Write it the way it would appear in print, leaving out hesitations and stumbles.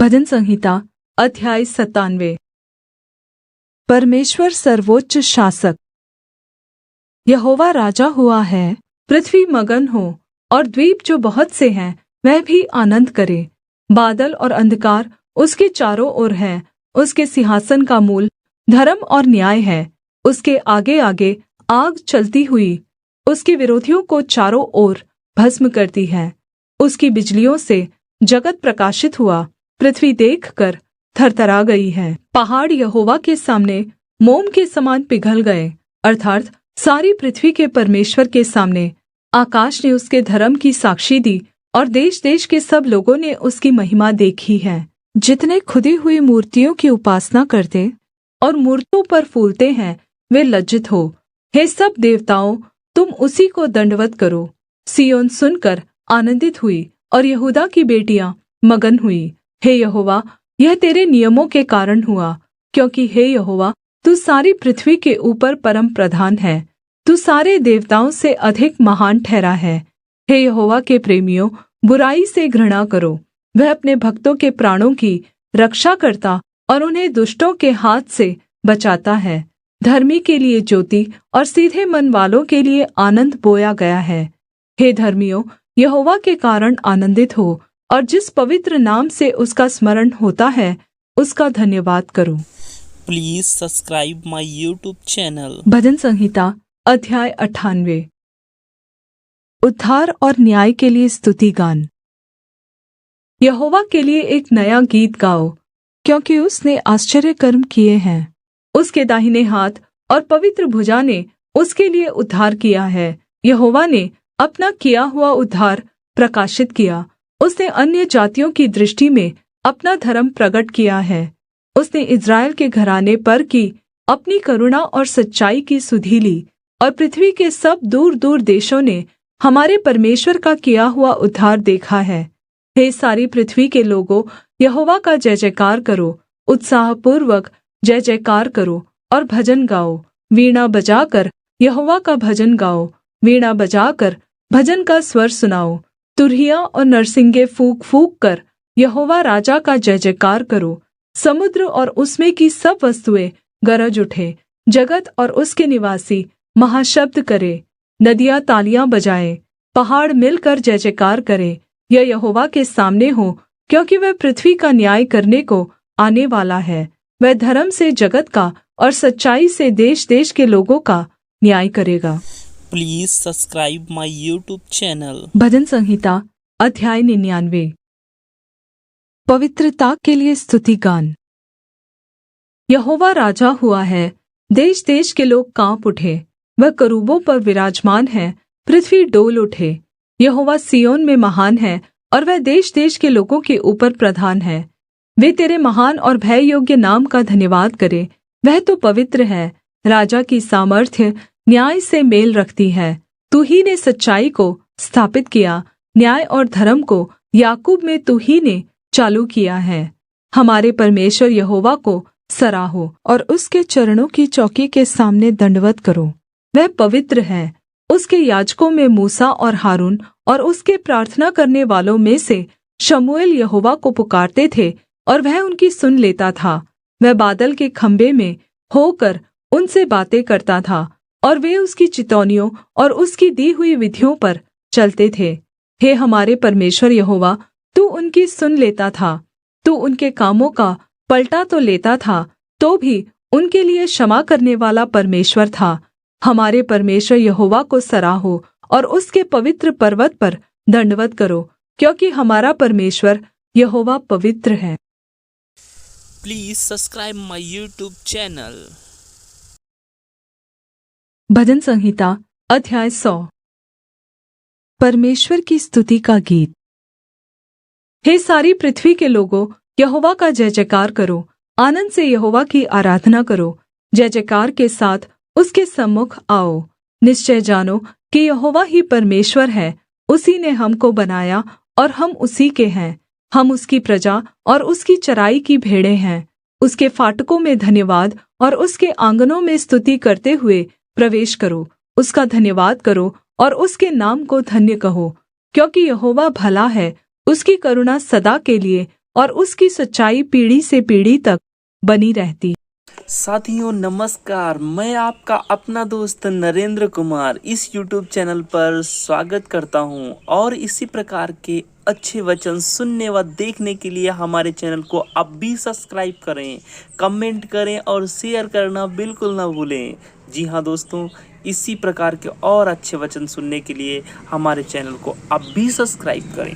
भजन संहिता अध्याय 97। परमेश्वर सर्वोच्च शासक। यहोवा राजा हुआ है, पृथ्वी मगन हो और द्वीप जो बहुत से हैं वह भी आनन्द करे। बादल और अंधकार उसके चारों ओर है। उसके सिंहासन का मूल धर्म और न्याय है। उसके आगे आगे आग चलती हुई उसके विरोधियों को चारों ओर भस्म करती है। उसकी बिजलियों से जगत प्रकाशित हुआ, पृथ्वी देखकर थरथरा गई है। पहाड़ यहोवा के सामने मोम के समान पिघल गए, अर्थात् सारी पृथ्वी के परमेश्वर के सामने। आकाश ने उसके धर्म की साक्षी दी और देश देश के सब लोगों ने उसकी महिमा देखी है। जितने खुदी हुई मूर्तियों की उपासना करते और मूरतों पर फूलते हैं वे लज्जित हो। हे सब देवताओं, तुम उसी को दंडवत करो। सिय्योन सुनकर आनन्दित हुई और यहूदा की बेटियां मगन हुई। हे यहोवा, यह तेरे नियमों के कारण हुआ, क्योंकि हे यहोवा, तू सारी पृथ्वी के ऊपर परम प्रधान है। तू सारे देवताओं से अधिक महान ठहरा है। हे यहोवा के प्रेमियों, बुराई से घृणा करो। वह अपने भक्तों के प्राणों की रक्षा करता और उन्हें दुष्टों के हाथ से बचाता है। धर्मी के लिए ज्योति और सीधे मन वालों के लिए आनन्द बोया गया है। हे धर्मियों, यहोवा के कारण आनन्दित हो और जिस पवित्र नाम से उसका स्मरण होता है उसका धन्यवाद करो। Please subscribe my YouTube channel. भजन संहिता अध्याय 98। उद्धार और न्याय के लिए स्तुति गान। यहोवा के लिए एक नया गीत गाओ, क्योंकि उसने आश्चर्य कर्म किए हैं। उसके दाहिने हाथ और पवित्र भुजा ने उसके लिए उद्धार किया है। यहोवा ने अपना किया हुआ उद्धार प्रकाशित किया। उसने अन्य जातियों की दृष्टि में अपना धर्म प्रगट किया है। उसने इस्राएल के घराने पर की अपनी करुणा और सच्चाई की सुधि ली, और पृथ्वी के सब दूर दूर देशों ने हमारे परमेश्वर का किया हुआ उद्धार देखा है। हे सारी पृथ्वी के लोगों, यहोवा का जय जयकार करो। उत्साहपूर्वक जय जयकार करो और भजन गाओ। वीणा बजाकर यहोवा का भजन गाओ। वीणा बजाकर भजन का स्वर सुनाओ। तुरहियां और नरसिंगे फूँक फूँक कर यहोवा राजा का जय जयकार करो। समुद्र और उसमें की सब वस्तुएं गरज उठे। जगत और उसके निवासी महाशब्द करे। नदियाँ तालियां बजाएं, पहाड़ मिलकर जय जयकार करे। यह यहोवा के सामने हो, क्योंकि वह पृथ्वी का न्याय करने को आने वाला है। वह धर्म से जगत का और सच्चाई से देश देश के लोगों का न्याय करेगा। Please subscribe my YouTube channel. भजन संहिता अध्याय 99। पवित्रता के लिए स्तुति गान। यहोवा राजा हुआ है, देश देश के लोग काँप उठे। वह करूबों पर विराजमान है, पृथ्वी डोल उठे। यहोवा सिय्योन में महान है और वह देश देश के लोगों के ऊपर प्रधान है। वे तेरे महान और भय योग्य नाम का धन्यवाद करे। वह तो पवित्र है। राजा की सामर्थ्य न्याय से मेल रखती है। तू ही ने सच्चाई को स्थापित किया, न्याय और धर्म को याकूब में तू ही ने चालू किया है। हमारे परमेश्वर यहोवा को सराहो और उसके चरणों की चौकी के सामने दंडवत करो। वह पवित्र है। उसके याजकों में मूसा और हारून और उसके प्रार्थना करने वालों में से शमूएल यहोवा को पुकारते थे और वह उनकी सुन लेता था। वह बादल के खम्भे में होकर उनसे बातें करता था और वे उसकी चितौनियों और उसकी दी हुई विधियों पर चलते थे। हे हमारे परमेश्वर यहोवा, तू उनकी सुन लेता था। तू उनके कामों का पलटा तो लेता था, तो भी उनके लिए क्षमा करने वाला परमेश्वर था। हमारे परमेश्वर यहोवा को सराहो और उसके पवित्र पर्वत पर दंडवत करो, क्योंकि हमारा परमेश्वर यहोवा पवित्र है। Please subscribe my YouTube channel. भजन संहिता अध्याय 100। परमेश्वर की स्तुति का गीत। हे सारी पृथ्वी के लोगों, यहोवा का जय जयकार करो। आनन्द से यहोवा की आराधना करो। जय जयकार के साथ उसके सम्मुख आओ। निश्चय जानो कि यहोवा ही परमेश्वर है। उसी ने हमको बनाया और हम उसी के हैं। हम उसकी प्रजा और उसकी चराई की भेड़ें हैं। उसके फाटकों में धन्यवाद और उसके आँगनों में स्तुति करते हुए प्रवेश करो। उसका धन्यवाद करो और उसके नाम को धन्य कहो, क्योंकि यहोवा भला है, उसकी करुणा सदा के लिए और उसकी सच्चाई पीढ़ी से पीढ़ी तक बनी रहती। साथियों नमस्कार, मैं आपका अपना दोस्त नरेंद्र कुमार इस YouTube चैनल पर स्वागत करता हूं और इसी प्रकार के अच्छे वचन सुनने व देखने के लिए हमारे चैनल को अब भी सब्सक्राइब करें, कमेंट करें और शेयर करना बिल्कुल ना भूलें। जी हाँ दोस्तों, इसी प्रकार के और अच्छे वचन सुनने के लिए हमारे चैनल को अब भी सब्सक्राइब करें।